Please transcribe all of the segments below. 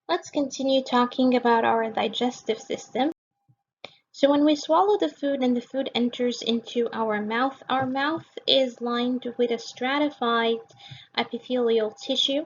Let's continue talking about our digestive system. So when we swallow the food and the food enters into our mouth is lined with a stratified epithelial tissue.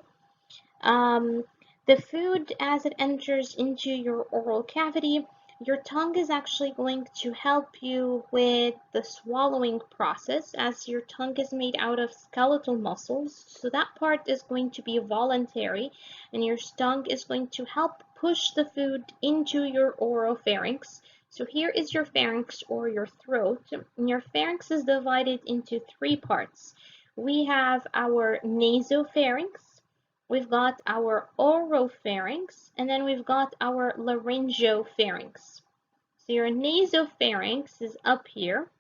Um, the food, as it enters into your oral cavity, your tongue is actually going to help you with the swallowing process, as your tongue is made out of skeletal muscles. So that part is going to be voluntary, and your tongue is going to help push the food into your oropharynx. So here is your pharynx or your throat, and your pharynx is divided into three parts. We have our nasopharynx, we've got our oropharynx, and then we've got our laryngopharynx. So your nasopharynx is up here,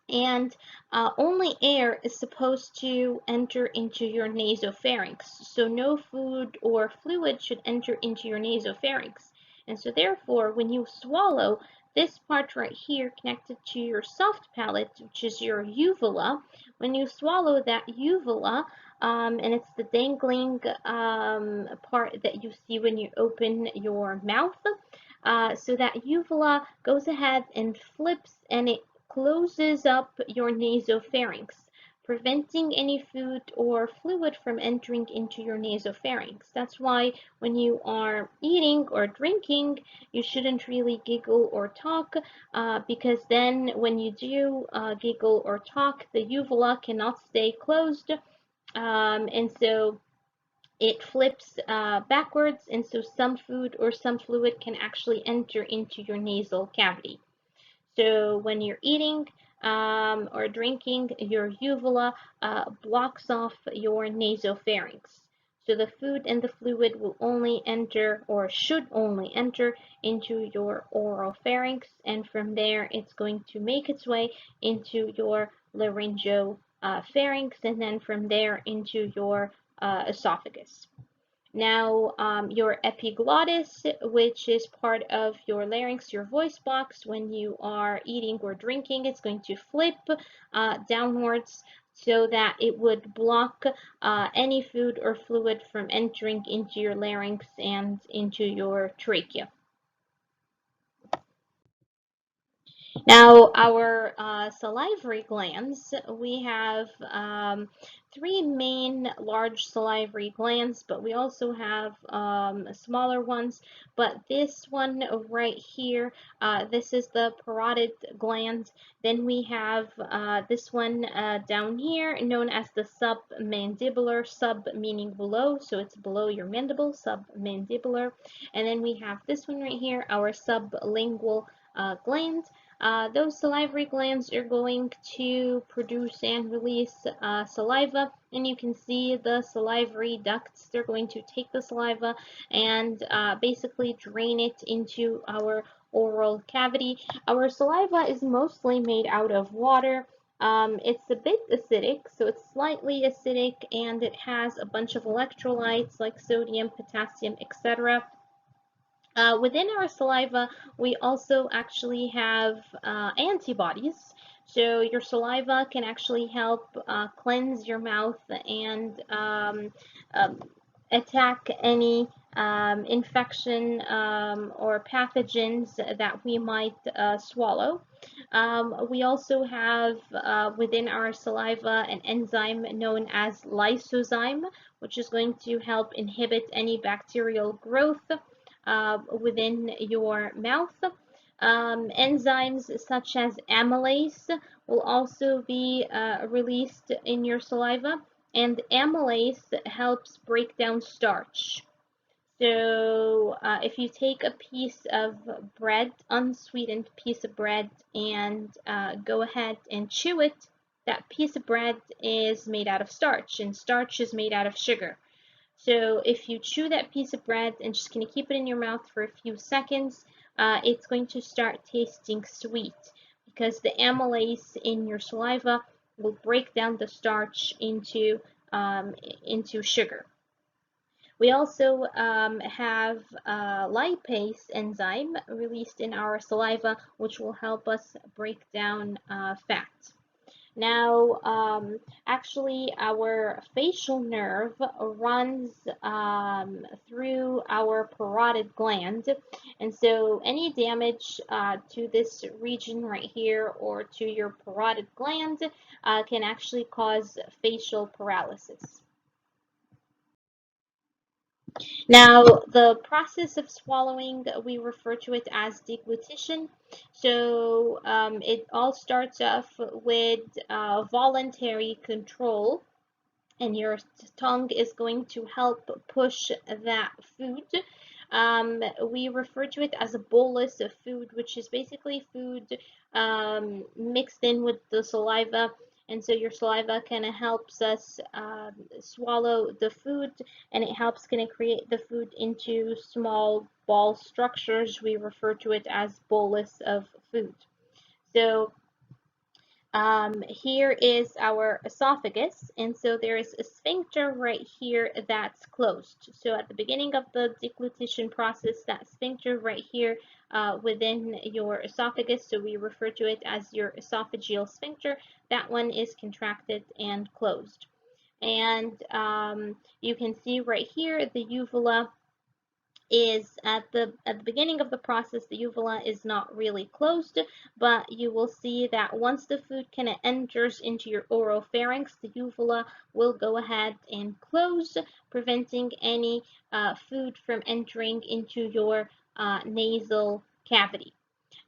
and only air is supposed to enter into your nasopharynx. So no food or fluid should enter into your nasopharynx. And so therefore, when you swallow, this part right here connected to your soft palate, which is your uvula, when you swallow that uvula, and it's the dangling part that you see when you open your mouth, so that uvula goes ahead and flips and it closes up your nasopharynx, preventing any food or fluid from entering into your nasopharynx. That's why when you are eating or drinking, you shouldn't really giggle or talk, because then when you do giggle or talk, the uvula cannot stay closed, and so it flips backwards, and so some food or some fluid can actually enter into your nasal cavity. So when you're eating or drinking, your uvula blocks off your nasopharynx. So the food and the fluid will only enter, or should only enter, into your oropharynx, and from there it's going to make its way into your laryngopharynx, and then from there into your esophagus. Now, your epiglottis, which is part of your larynx, your voice box, when you are eating or drinking, it's going to flip downwards so that it would block any food or fluid from entering into your larynx and into your trachea. Now, our salivary glands, we have three main large salivary glands, but we also have smaller ones. But this one right here, this is the parotid gland. Then we have this one down here, known as the submandibular, sub meaning below, so it's below your mandible, submandibular. And then we have this one right here, our sublingual gland. Those salivary glands are going to produce and release saliva, and you can see the salivary ducts. They're going to take the saliva and basically drain it into our oral cavity. Our saliva is mostly made out of water. It's a bit acidic, so it's slightly acidic, and it has a bunch of electrolytes like sodium, potassium, etc. Within our saliva, we also actually have antibodies. So your saliva can actually help cleanse your mouth and um, attack any infection or pathogens that we might swallow. We also have within our saliva an enzyme known as lysozyme, which is going to help inhibit any bacterial growth within your mouth. Enzymes such as amylase will also be released in your saliva, and amylase helps break down starch. So if you take a piece of bread, unsweetened piece of bread, and go ahead and chew it, that piece of bread is made out of starch, and starch is made out of sugar. So if you chew that piece of bread and just going to keep it in your mouth for a few seconds, it's going to start tasting sweet because the amylase in your saliva will break down the starch into sugar. We also have lipase enzyme released in our saliva, which will help us break down fat. Now, actually, our facial nerve runs through our parotid gland, and so any damage to this region right here or to your parotid gland can actually cause facial paralysis. Now, the process of swallowing, we refer to it as deglutition. So it all starts off with voluntary control, and your tongue is going to help push that food. We refer to it as a bolus of food, which is basically food mixed in with the saliva. And so your saliva kind of helps us swallow the food, and it helps kind of create the food into small ball structures. We refer to it as bolus of food. So here is our esophagus, and so there is a sphincter right here that's closed. So at the beginning of the deglutition process, that sphincter right here within your esophagus, so we refer to it as your esophageal sphincter, that one is contracted and closed. And you can see right here the uvula is at the beginning of the process. The uvula is not really closed, but you will see that once the food kind of enters into your oropharynx, the uvula will go ahead and close, preventing any food from entering into your nasal cavity.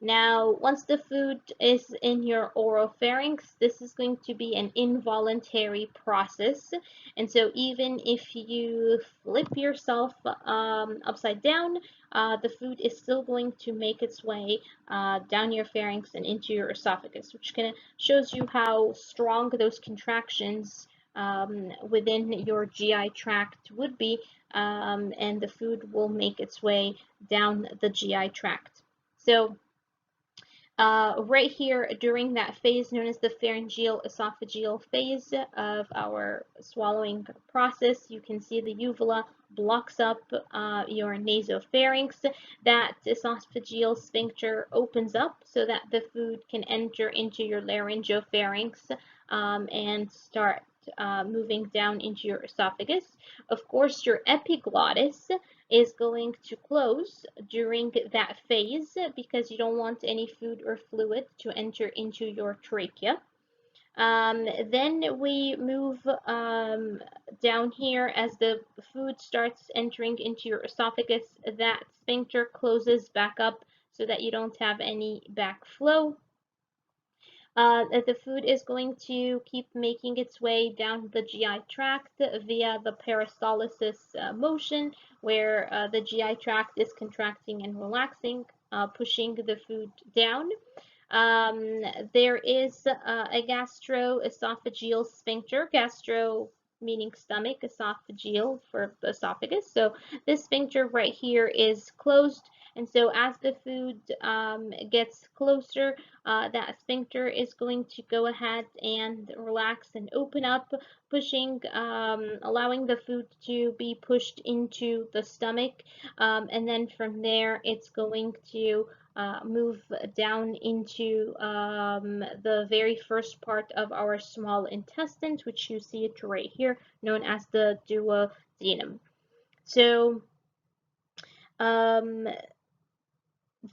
Now, once the food is in your oropharynx, this is going to be an involuntary process. And so even if you flip yourself upside down, the food is still going to make its way down your pharynx and into your esophagus, which kind of shows you how strong those contractions within your GI tract would be, and the food will make its way down the GI tract. So right here during that phase known as the pharyngeal esophageal phase of our swallowing process, you can see the uvula blocks up your nasopharynx. That esophageal sphincter opens up so that the food can enter into your laryngopharynx and start moving down into your esophagus. Of course, your epiglottis is going to close during that phase because you don't want any food or fluid to enter into your trachea. Then we move down here as the food starts entering into your esophagus. That sphincter closes back up so that you don't have any backflow. The food is going to keep making its way down the GI tract via the peristalsis motion, where the GI tract is contracting and relaxing, pushing the food down. There is a gastroesophageal sphincter, gastro meaning stomach, esophageal for the esophagus. So this sphincter right here is closed, and so as the food gets closer, that sphincter is going to go ahead and relax and open up, pushing, allowing the food to be pushed into the stomach, and then from there it's going to move down into the very first part of our small intestines, which you see it right here, known as the duodenum. So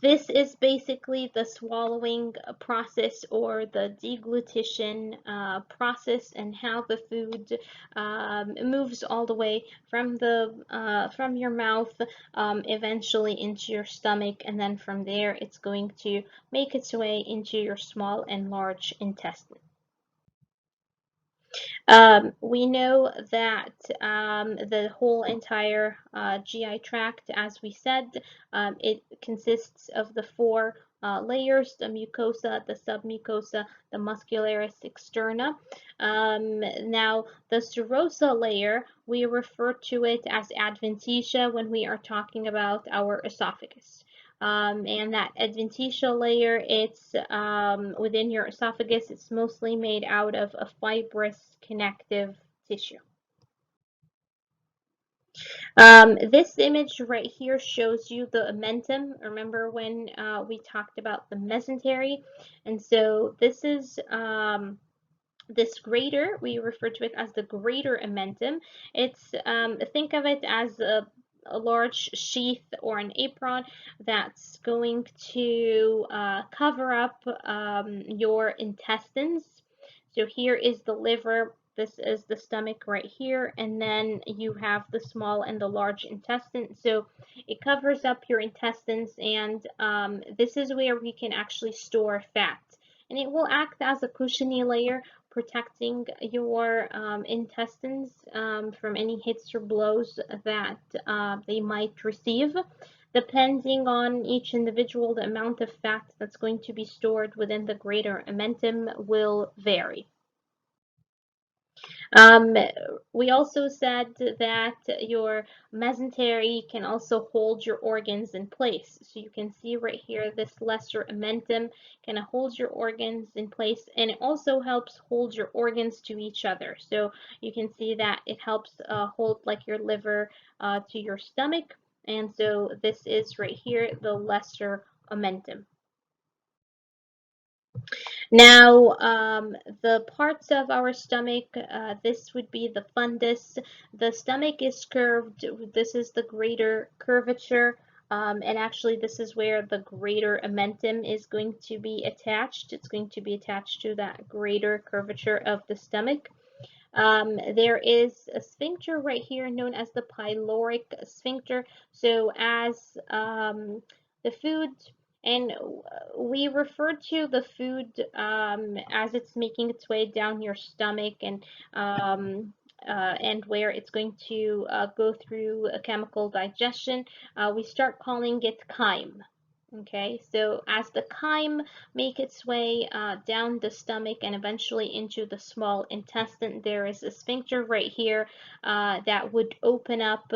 this is basically the swallowing process or the deglutition process, and how the food moves all the way from your mouth eventually into your stomach, and then from there it's going to make its way into your small and large intestine. We know that the whole entire GI tract, as we said, it consists of the four layers: the mucosa, the submucosa, the muscularis externa. Now, the serosa layer, we refer to it as adventitia when we are talking about our esophagus. And that adventitia layer, it's within your esophagus, it's mostly made out of a fibrous connective tissue. This image right here shows you the omentum. Remember when we talked about the mesentery? And so this is This greater, we refer to it as the greater omentum. It's think of it as a large sheath or an apron that's going to cover up your intestines. So here is the liver, this is the stomach right here, and then you have the small and the large intestine. So it covers up your intestines, and this is where we can actually store fat. And it will act as a cushiony layer, protecting your intestines from any hits or blows that they might receive. Depending on each individual, the amount of fat that's going to be stored within the greater omentum will vary. Um, we also said that your mesentery can also hold your organs in place. So you can see right here, this lesser omentum can hold your organs in place, and it also helps hold your organs to each other. So you can see that it helps hold like your liver to your stomach. And so this is right here, the lesser omentum. Now, the parts of our stomach, this would be the fundus. The stomach is curved. This is the greater curvature. And actually, this is where the greater omentum is going to be attached. It's going to be attached to that greater curvature of the stomach. There is a sphincter right here known as the pyloric sphincter. So as the food, and we refer to the food as it's making its way down your stomach and where it's going to go through a chemical digestion, we start calling it chyme. Okay, so as the chyme make its way down the stomach and eventually into the small intestine, there is a sphincter right here that would open up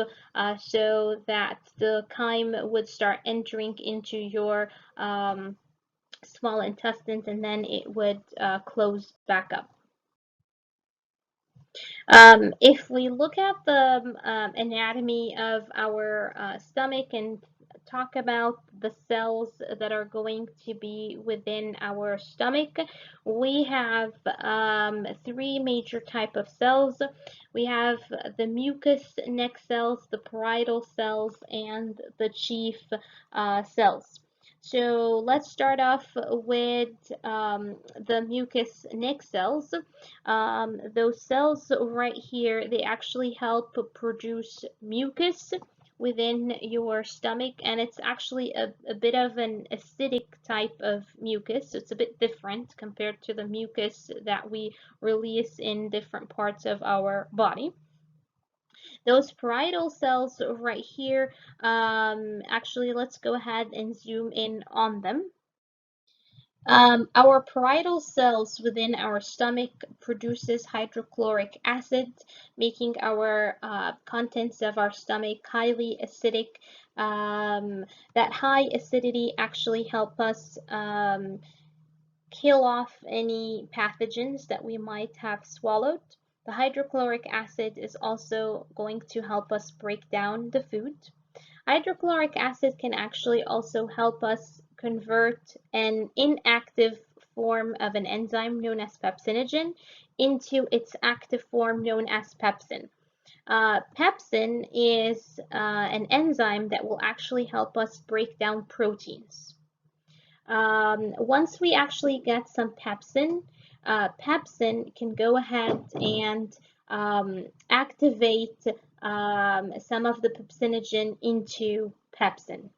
so that the chyme would start entering into your small intestines, and then it would close back up. If we look at the anatomy of our stomach and talk about the cells that are going to be within our stomach, we have three major type of cells. We have the mucous neck cells, the parietal cells, and the chief cells. So let's start off with the mucous neck cells. Those cells right here, they actually help produce mucus within your stomach, and it's actually a bit of an acidic type of mucus. So it's a bit different compared to the mucus that we release in different parts of our body. Those parietal cells right here, actually, let's go ahead and zoom in on them. Our parietal cells within our stomach produces hydrochloric acid, making our contents of our stomach highly acidic. That high acidity actually help us kill off any pathogens that we might have swallowed. The hydrochloric acid is also going to help us break down the food. Hydrochloric acid can actually also help us convert an inactive form of an enzyme known as pepsinogen into its active form known as pepsin. Pepsin is an enzyme that will actually help us break down proteins. Once we actually get some pepsin, pepsin can go ahead and activate some of the pepsinogen into pepsin.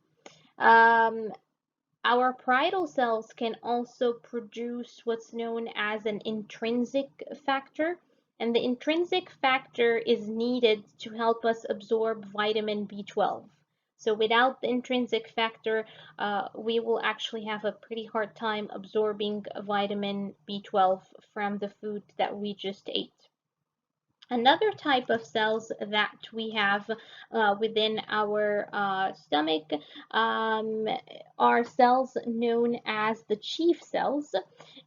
Our parietal cells can also produce what's known as an intrinsic factor, and the intrinsic factor is needed to help us absorb vitamin B12. So without the intrinsic factor, we will actually have a pretty hard time absorbing vitamin B12 from the food that we just ate. Another type of cells that we have within our stomach are cells known as the chief cells,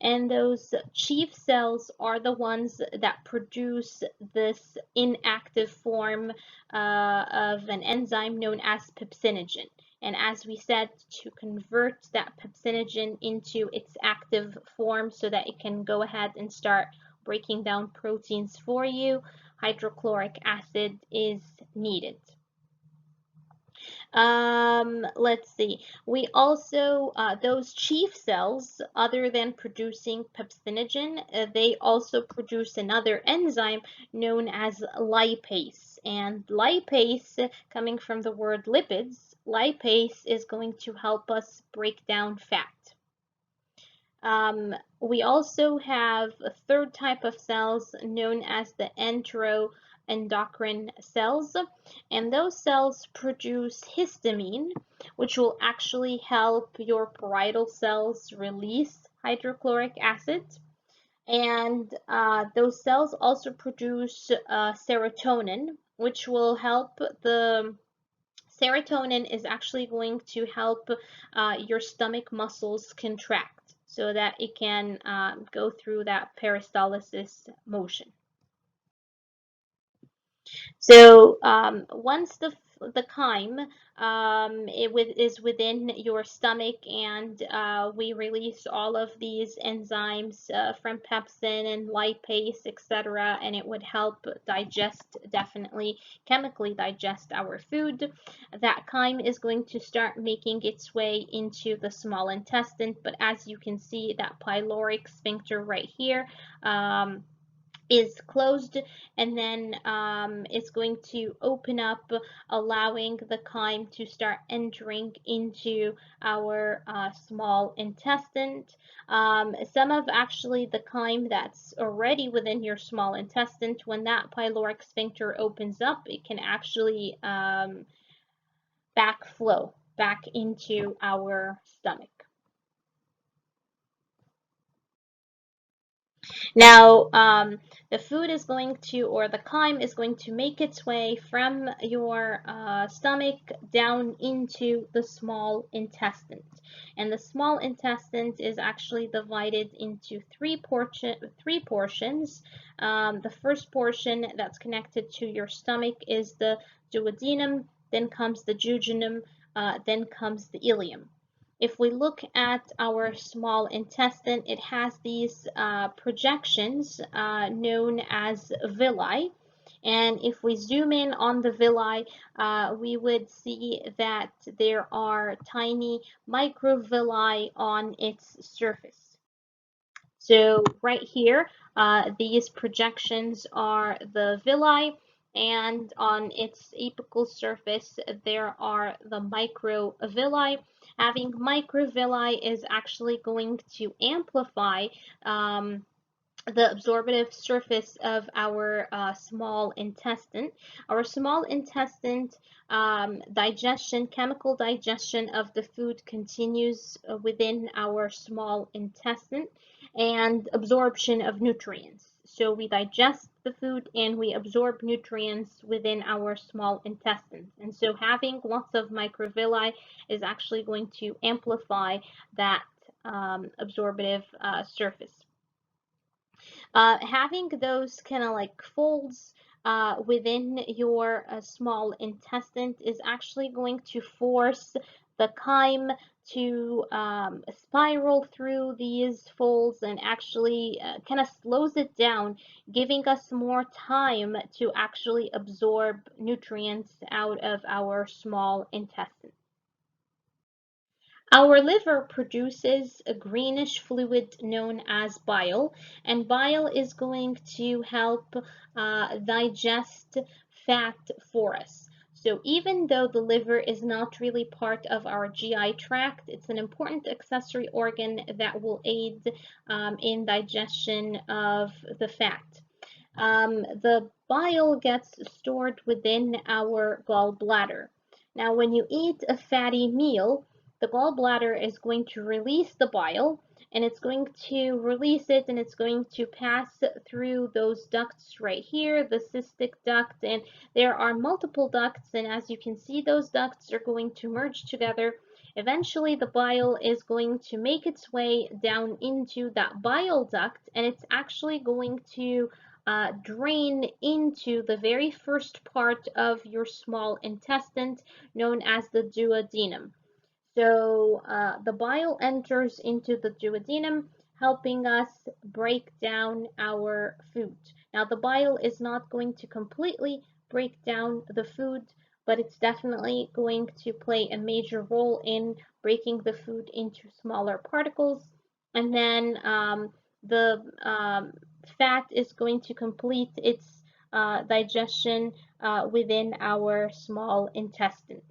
and those chief cells are the ones that produce this inactive form of an enzyme known as pepsinogen. And as we said, to convert that pepsinogen into its active form so that it can go ahead and start breaking down proteins for you, hydrochloric acid is needed. Let's see. We also, those chief cells, other than producing pepsinogen, they also produce another enzyme known as lipase. And lipase, coming from the word lipids, lipase is going to help us break down fat. We also have a third type of cells known as the enteroendocrine cells, and those cells produce histamine, which will actually help your parietal cells release hydrochloric acid. And those cells also produce serotonin, which will help the serotonin is actually going to help your stomach muscles contract so that it can go through that peristalsis motion. So once the chyme is within your stomach, and we release all of these enzymes from pepsin and lipase, etc., and it would help digest, definitely chemically digest our food. That chyme is going to start making its way into the small intestine, but as you can see, that pyloric sphincter right here is closed, and then it's going to open up, allowing the chyme to start entering into our small intestine. Some of actually the chyme that's already within your small intestine, when that pyloric sphincter opens up, it can actually backflow back into our stomach. Now, the food is going to, or the chyme is going to make its way from your stomach down into the small intestines. And the small intestines is actually divided into three portions. The first portion that's connected to your stomach is the duodenum, then comes the jejunum, then comes the ileum. If we look at our small intestine, it has these projections known as villi. And if we zoom in on the villi, we would see that there are tiny microvilli on its surface. So right here, these projections are the villi, and on its apical surface, there are the microvilli. Having microvilli is actually going to amplify the absorptive surface of our small intestine. Our small intestine digestion, chemical digestion of the food continues within our small intestine, and absorption of nutrients. So we digest the food and we absorb nutrients within our small intestines. And so having lots of microvilli is actually going to amplify that absorptive surface. Having those kind of like folds within your small intestine is actually going to force the chyme to spiral through these folds, and actually kind of slows it down, giving us more time to actually absorb nutrients out of our small intestine. Our liver produces a greenish fluid known as bile, and bile is going to help digest fat for us. So even though the liver is not really part of our GI tract, it's an important accessory organ that will aid in digestion of the fat. The bile gets stored within our gallbladder. Now, when you eat a fatty meal, the gallbladder is going to release the bile, and it's going to release it, and it's going to pass through those ducts right here, the cystic duct, and there are multiple ducts, and as you can see, those ducts are going to merge together. Eventually, the bile is going to make its way down into that bile duct, and it's actually going to drain into the very first part of your small intestine, known as the duodenum. So the bile enters into the duodenum. helping us break down our food. Now, the bile is not going to completely break down the food, but it's definitely going to play a major role in breaking the food into smaller particles. And then the fat is going to complete its digestion within our small intestine.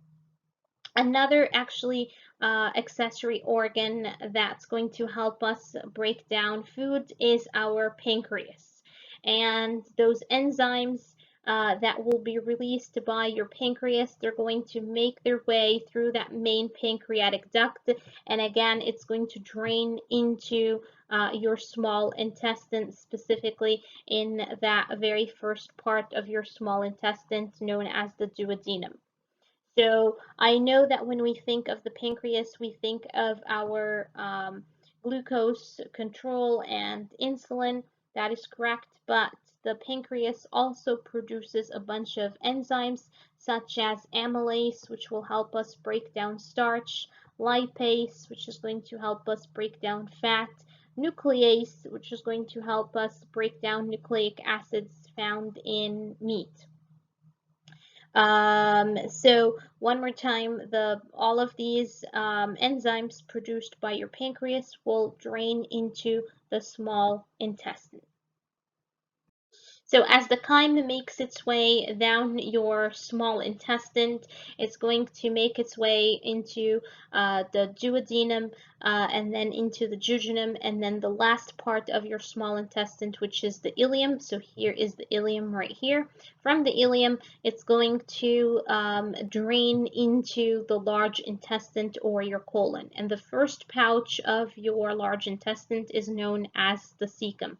Another actually accessory organ that's going to help us break down food is our pancreas. And those enzymes that will be released by your pancreas, they're going to make their way through that main pancreatic duct. And again, it's going to drain into your small intestine, specifically in that very first part of your small intestine known as the duodenum. So I know that when we think of the pancreas, we think of our glucose control and insulin. That is correct, but the pancreas also produces a bunch of enzymes such as amylase, which will help us break down starch, lipase, which is going to help us break down fat, nuclease, which is going to help us break down nucleic acids found in meat. So one more time, all of these enzymes produced by your pancreas will drain into the small intestine. So as the chyme makes its way down your small intestine, it's going to make its way into the duodenum and then into the jejunum, and then the last part of your small intestine, which is the ileum. So here is the ileum right here. From the ileum, it's going to drain into the large intestine or your colon. And the first pouch of your large intestine is known as the cecum.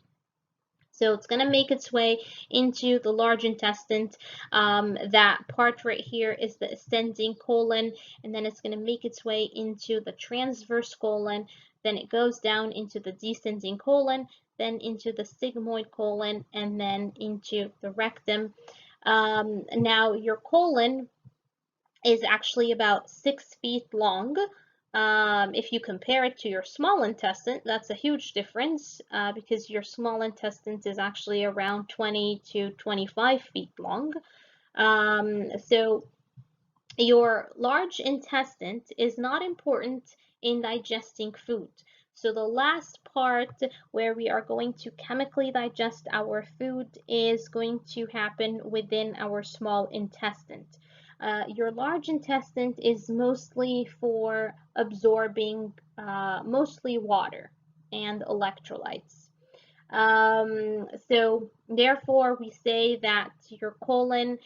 So it's going to make its way into the large intestine. That part right here is the ascending colon, and then it's going to make its way into the transverse colon. Then it goes down into the descending colon, then into the sigmoid colon, and then into the rectum. Now your colon is actually about 6 feet long. If you compare it to your small intestine, that's a huge difference because your small intestine is actually around 20 to 25 feet long. So your large intestine is not important in digesting food. So the last part where we are going to chemically digest our food is going to happen within our small intestine. Your large intestine is mostly for absorbing mostly water and electrolytes. So therefore we say that your colon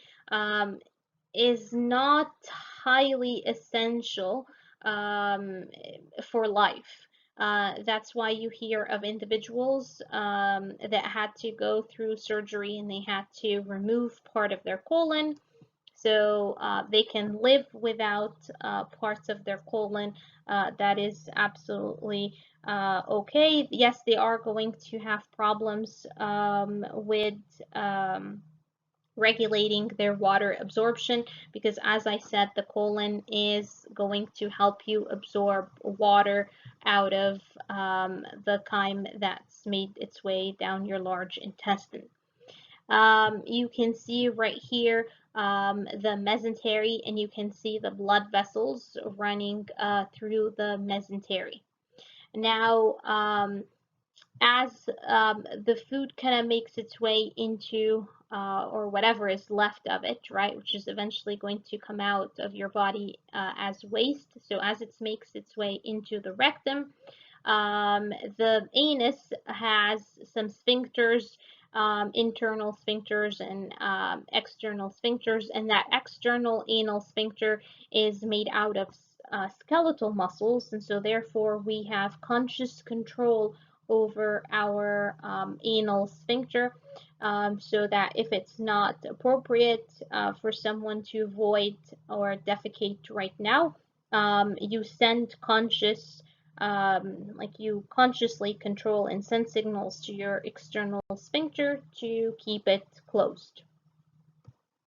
is not highly essential for life. That's why you hear of individuals that had to go through surgery and they had to remove part of their colon so they can live without parts of their colon. That is absolutely okay. Yes, they are going to have problems with regulating their water absorption because, as I said, the colon is going to help you absorb water out of the chyme that's made its way down your large intestine. You can see right here the mesentery, and you can see the blood vessels running through the mesentery. Now, as the food kind of makes its way into or whatever is left of it, right, which is eventually going to come out of your body as waste. So as it makes its way into the rectum, the anus has some sphincters, internal sphincters and external sphincters, and that external anal sphincter is made out of skeletal muscles, and so therefore we have conscious control over our anal sphincter, so that if it's not appropriate for someone to void or defecate right now, you send conscious like you consciously control and send signals to your external sphincter to keep it closed.